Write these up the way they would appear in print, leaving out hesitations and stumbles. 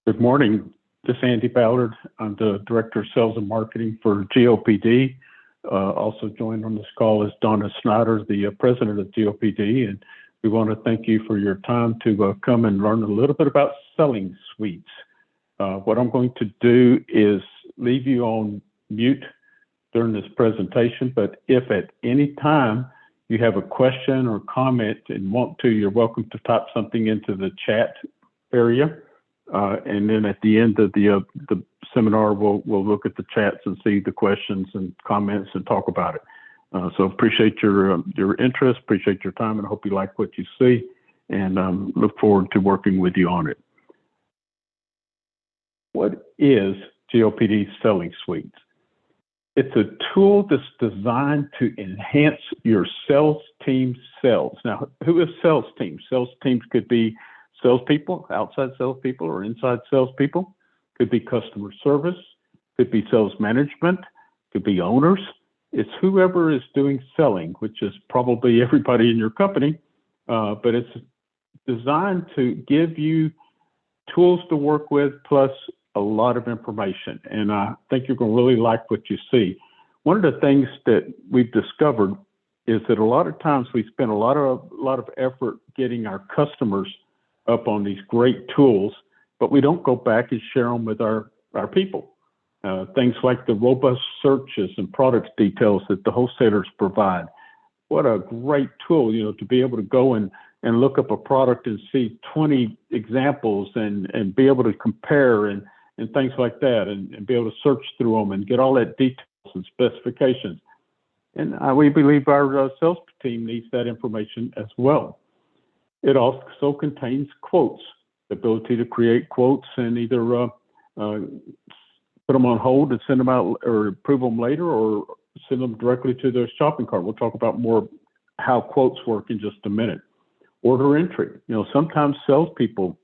Good morning. This is Andy Ballard. I'm the Director of Sales and Marketing for GOPD. Also joined on this call is Donna Snyder, the President of GOPD, and we want to thank you for your time to come and learn a little bit about selling suites. What I'm going to do is leave you on mute during this presentation, but if at any time you have a question or comment and want to, you're welcome to type something into the chat area. And then at the end of the seminar, we'll look at the chats and see the questions and comments and talk about it. So appreciate your interest, appreciate your time, and I hope you like what you see, and look forward to working with you on it. What is GOPD Selling Suites? It's a tool that's designed to enhance your sales team's sales. Now, who is sales teams? Sales teams could be salespeople, outside salespeople, or inside salespeople. Could be customer service, could be sales management, could be owners. It's whoever is doing selling, which is probably everybody in your company, but it's designed to give you tools to work with, plus a lot of information. And I think you're going to really like what you see. One of the things that we've discovered is that a lot of times we spend a lot of effort getting our customers up on these great tools, but we don't go back and share them with our people. Things like the robust searches and product details that the wholesalers provide. What a great tool, to be able to go and look up a product and see 20 examples and be able to compare and things like that, and be able to search through them and get all that details and specifications. And we believe our sales team needs that information as well. It also contains quotes, the ability to create quotes and either put them on hold and send them out or approve them later, or send them directly to their shopping cart. We'll talk about more how quotes work in just a minute. Order entry. Sometimes salespeople,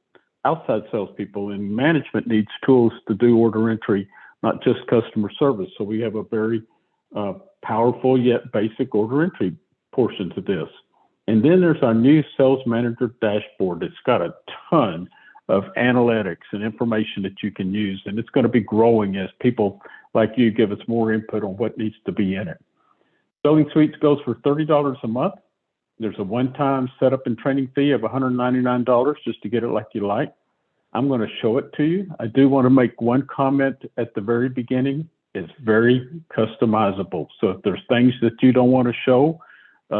outside salespeople, and management needs tools to do order entry, not just customer service. So we have a very powerful yet basic order entry portion to this. And then there's our new Sales Manager dashboard. It's got a ton of analytics and information that you can use, and it's going to be growing as people like you give us more input on what needs to be in it. Selling Suites goes for $30 a month. There's a one-time setup and training fee of $199 just to get it like you like. I'm going to show it to you. I do want to make one comment at the very beginning. It's very customizable. So if there's things that you don't want to show,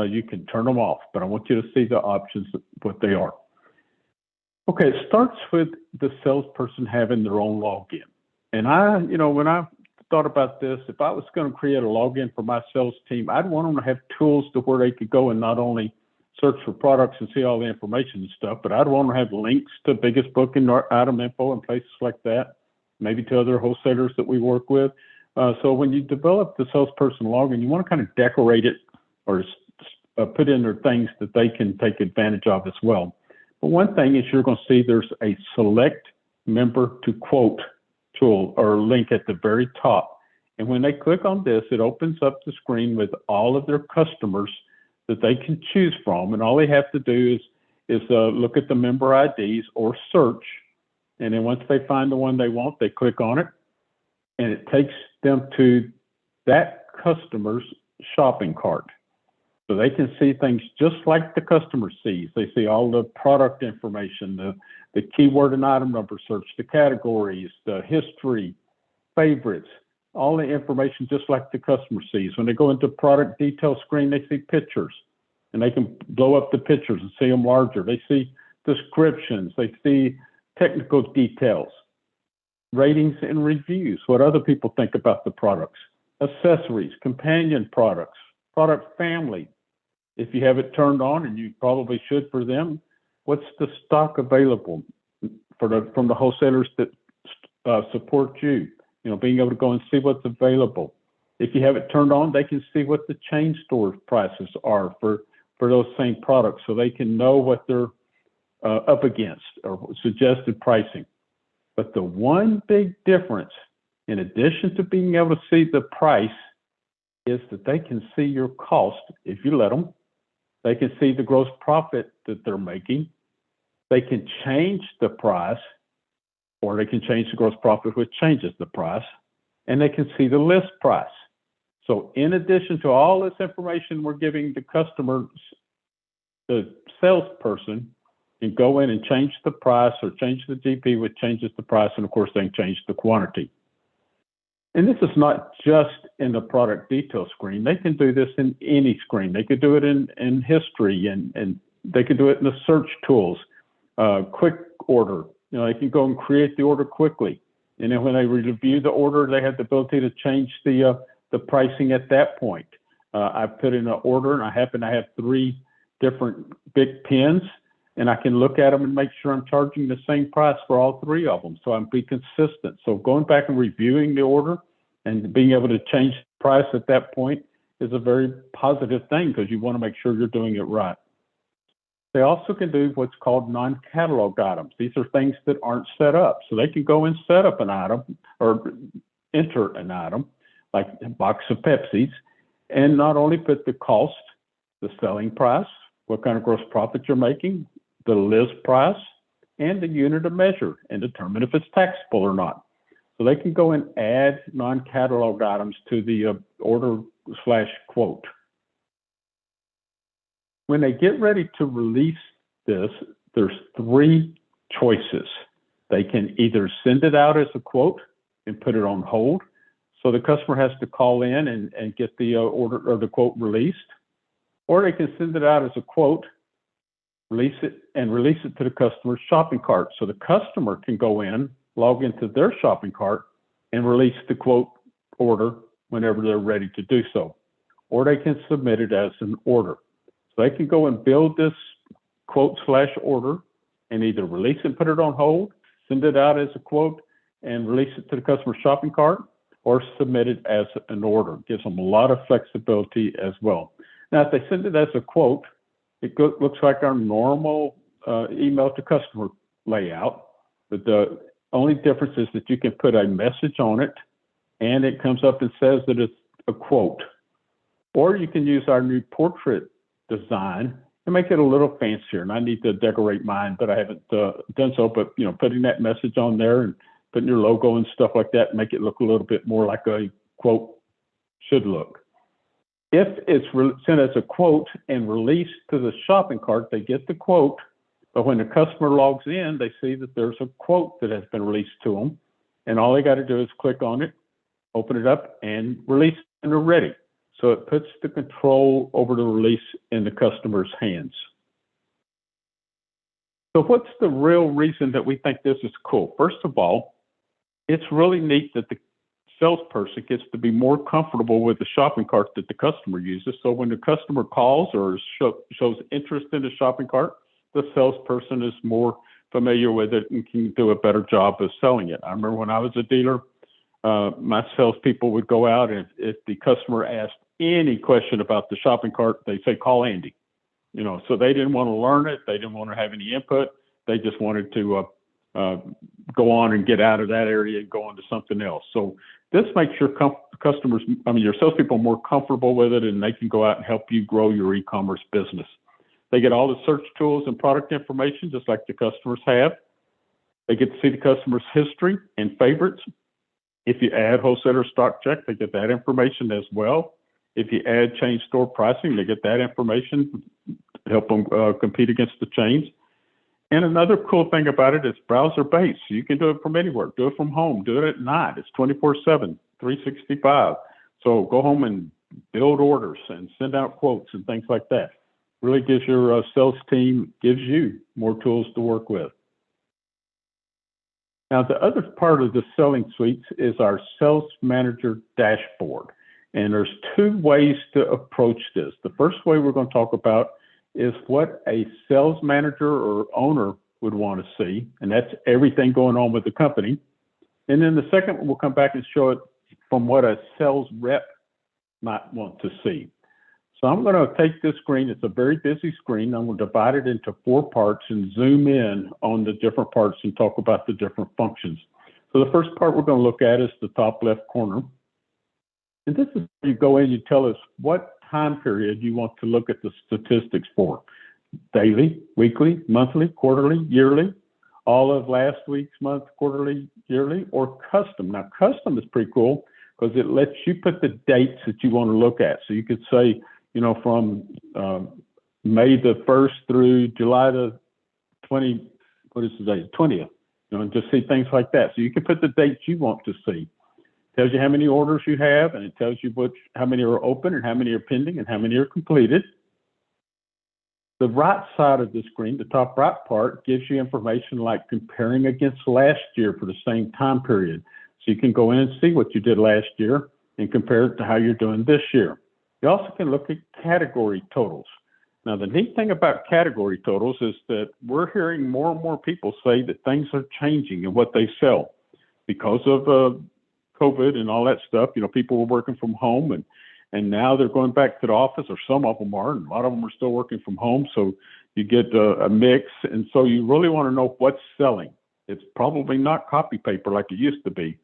you can turn them off, but I want you to see the options, what they are. Okay, it starts with the salesperson having their own login. And when I thought about this, if I was going to create a login for my sales team, I'd want them to have tools to where they could go and not only search for products and see all the information and stuff, but I'd want them to have links to biggest book and item info and places like that, maybe to other wholesalers that we work with. So when you develop the salesperson login, you want to kind of decorate it or put in there things that they can take advantage of as well. But one thing is you're going to see there's a select member to quote tool or link at the very top. And when they click on this, it opens up the screen with all of their customers that they can choose from. And all they have to do is look at the member IDs or search. And then once they find the one they want, they click on it, and it takes them to that customer's shopping cart. So they can see things just like the customer sees. They see all the product information, the keyword and item number search, the categories, the history, favorites, all the information just like the customer sees. When they go into product detail screen, they see pictures, and they can blow up the pictures and see them larger. They see descriptions, they see technical details, ratings and reviews, what other people think about the products, accessories, companion products, product family. If you have it turned on, and you probably should for them, what's the stock available from the wholesalers that support you? Being able to go and see what's available. If you have it turned on, they can see what the chain store prices are for those same products, so they can know what they're up against or suggested pricing. But the one big difference, in addition to being able to see the price, is that they can see your cost if you let them. They can see the gross profit that they're making. They can change the price, or they can change the gross profit, which changes the price, and they can see the list price. So in addition to all this information we're giving the customer, the salesperson can go in and change the price or change the GP, which changes the price, and of course they can change the quantity. And this is not just in the product detail screen. They can do this in any screen. They could do it in history, and they could do it in the search tools, quick order. You know, they can go and create the order quickly. And then when they review the order, they have the ability to change the pricing at that point. I put in an order, and I happen to have 3 different big pens, and I can look at them and make sure I'm charging the same price for all 3 of them, so I'm be consistent. So going back and reviewing the order and being able to change the price at that point is a very positive thing, because you want to make sure you're doing it right. They also can do what's called non-catalog items. These are things that aren't set up. So they can go and set up an item or enter an item, like a box of Pepsis, and not only put the cost, the selling price, what kind of gross profit you're making, the list price, and the unit of measure, and determine if it's taxable or not. So they can go and add non-catalog items to the order/quote. When they get ready to release this, there's 3 choices. They can either send it out as a quote and put it on hold, so the customer has to call in and get the order or the quote released, or they can send it out as a quote, release it to the customer's shopping cart, so the customer can go in, log into their shopping cart, and release the quote order whenever they're ready to do so. Or they can submit it as an order. So they can go and build this quote/order and either release it and put it on hold, send it out as a quote and release it to the customer's shopping cart, or submit it as an order. It gives them a lot of flexibility as well. Now, if they send it as a quote, it looks like our normal email to customer layout, but the only difference is that you can put a message on it and it comes up and says that it's a quote. Or you can use our new portrait design and make it a little fancier. And I need to decorate mine, but I haven't done so. But, you know, putting that message on there and putting your logo and stuff like that, make it look a little bit more like a quote should look. If it's sent as a quote and released to the shopping cart, they get the quote, but when the customer logs in, they see that there's a quote that has been released to them, and all they got to do is click on it, open it up, and release, and they're ready. So it puts the control over the release in the customer's hands. So what's the real reason that we think this is cool? First of all, it's really neat that the salesperson gets to be more comfortable with the shopping cart that the customer uses. So when the customer calls or shows interest in the shopping cart, the salesperson is more familiar with it and can do a better job of selling it. I remember when I was a dealer, my salespeople would go out, and if the customer asked any question about the shopping cart, they say, call Andy. You know, so they didn't want to learn it. They didn't want to have any input. They just wanted to go on and get out of that area and go on to something else. So this makes your your salespeople more comfortable with it, and they can go out and help you grow your e-commerce business. They get all the search tools and product information just like the customers have. They get to see the customer's history and favorites. If you add wholesaler stock check, they get that information as well. If you add chain store pricing, they get that information to help them compete against the chains. And another cool thing about it is browser-based. So you can do it from anywhere. Do it from home. Do it at night. It's 24/7, 365. So go home and build orders and send out quotes and things like that. Really gives your sales team, gives you more tools to work with. Now, the other part of the selling suites is our sales manager dashboard. And there's 2 ways to approach this. The first way we're going to talk about is what a sales manager or owner would want to see, and that's everything going on with the company. And then the second one, we'll come back and show it from what a sales rep might want to see. So I'm going to take this screen. It's a very busy screen. I'm going to divide it into 4 parts and zoom in on the different parts and talk about the different functions. So the first part we're going to look at is the top left corner. And this is where you go in, you tell us what time period you want to look at the statistics for. Daily, weekly, monthly, quarterly, yearly. all of last week's month, quarterly, yearly, or custom. Now, custom is pretty cool because it lets you put the dates that you want to look at. So you could say, you know, from May the 1st through July the 20, what is today, 20th, you know, and just see things like that. So you can put the dates you want to see. It tells you how many orders you have, and it tells you how many are open and how many are pending and how many are completed. The right side of the screen, the top right part, gives you information like comparing against last year for the same time period. So you can go in and see what you did last year and compare it to how you're doing this year. You also can look at category totals. Now, the neat thing about category totals is that we're hearing more and more people say that things are changing in what they sell because of COVID and all that stuff. You know, people were working from home and now they're going back to the office, or some of them are, and a lot of them are still working from home. So you get a mix. And so you really want to know what's selling. It's probably not copy paper like it used to be.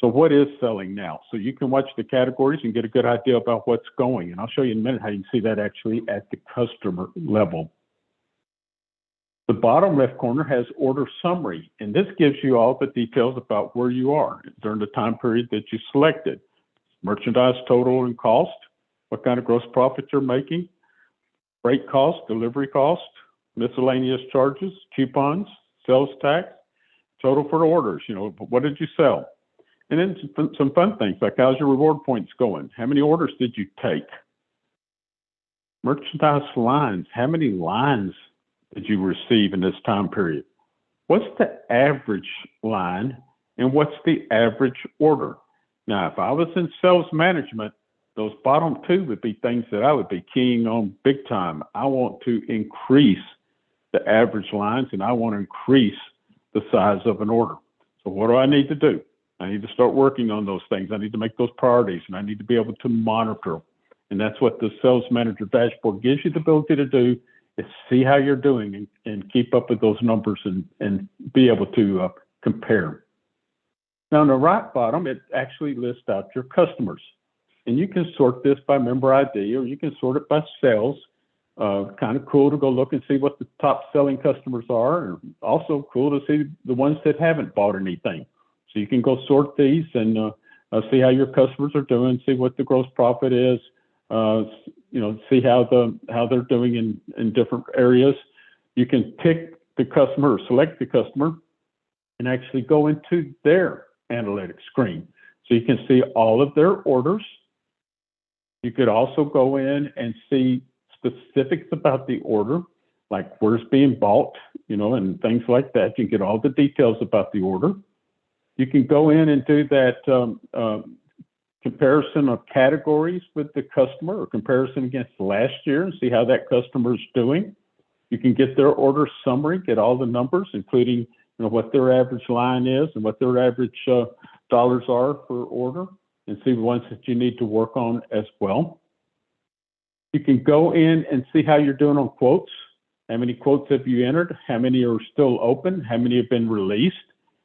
So what is selling now? So you can watch the categories and get a good idea about what's going. And I'll show you in a minute how you can see that actually at the customer level. The bottom left corner has order summary, and this gives you all the details about where you are during the time period that you selected. Merchandise total and cost, what kind of gross profit you're making, freight cost, delivery cost, miscellaneous charges, coupons, sales tax, total for the orders, you know, what did you sell? And then some fun things like how's your reward points going? How many orders did you take? Merchandise lines, how many lines did you receive in this time period? What's the average line and what's the average order? Now, if I was in sales management, those bottom two would be things that I would be keying on big time. I want to increase the average lines and I want to increase the size of an order. So what do I need to do? I need to start working on those things. I need to make those priorities and I need to be able to monitor. And that's what the sales manager dashboard gives you the ability to do, is see how you're doing and keep up with those numbers and be able to compare. Now, on the right bottom, it actually lists out your customers. And you can sort this by member ID, or you can sort it by sales. Kind of cool to go look and see what the top selling customers are. And also cool to see the ones that haven't bought anything. So you can go sort these and see how your customers are doing, see what the gross profit is, you know, see how they're doing in different areas. You can pick the customer or select the customer and actually go into their analytics screen. So you can see all of their orders. You could also go in and see specifics about the order, like where's being bought, you know, and things like that. You can get all the details about the order. You can go in and do that comparison of categories with the customer, or comparison against last year, and see how that customer is doing. You can get their order summary, get all the numbers, including, you know, what their average line is and what their average dollars are per order, and see the ones that you need to work on as well. You can go in and see how you're doing on quotes. How many quotes have you entered? How many are still open? How many have been released?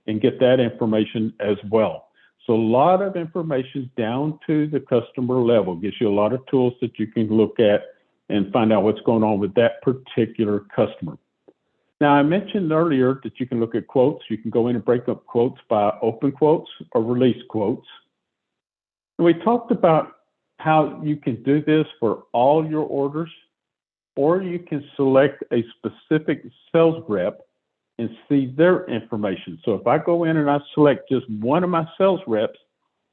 And get that information as well. So a lot of information down to the customer level. Gives you a lot of tools that you can look at and find out what's going on with that particular customer. Now, I mentioned earlier that you can look at quotes. You can go in and break up quotes by open quotes or release quotes. And we talked about how you can do this for all your orders, or you can select a specific sales rep and see their information. So if I go in and I select just one of my sales reps,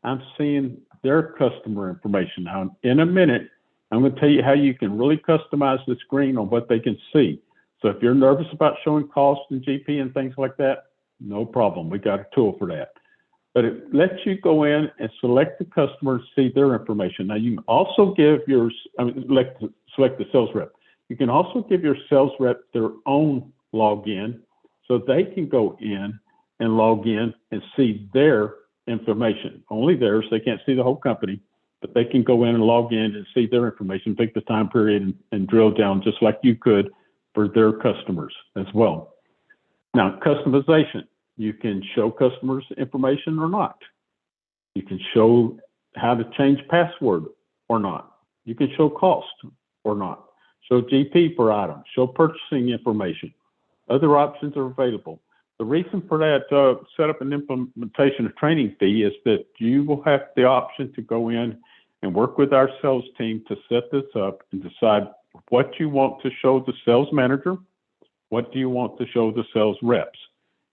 I'm seeing their customer information. Now, in a minute, I'm going to tell you how you can really customize the screen on what they can see. So if you're nervous about showing costs and GP and things like that, no problem. We got a tool for that. But it lets you go in and select the customer and see their information. Now, you can also give select the sales rep. You can also give your sales rep their own login, so they can go in and log in and see their information. Only theirs. They can't see the whole company, but they can go in and log in and see their information, pick the time period, and drill down just like you could for their customers as well. Now, customization. You can show customers information or not. You can show how to change password or not. You can show cost or not. Show GP per item. Show purchasing information. Other options are available. The reason for that setup and implementation of training fee is that you will have the option to go in and work with our sales team to set this up and decide what you want to show the sales manager, what do you want to show the sales reps.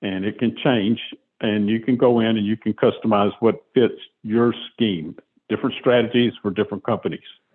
And it can change, and you can go in and you can customize what fits your scheme, different strategies for different companies.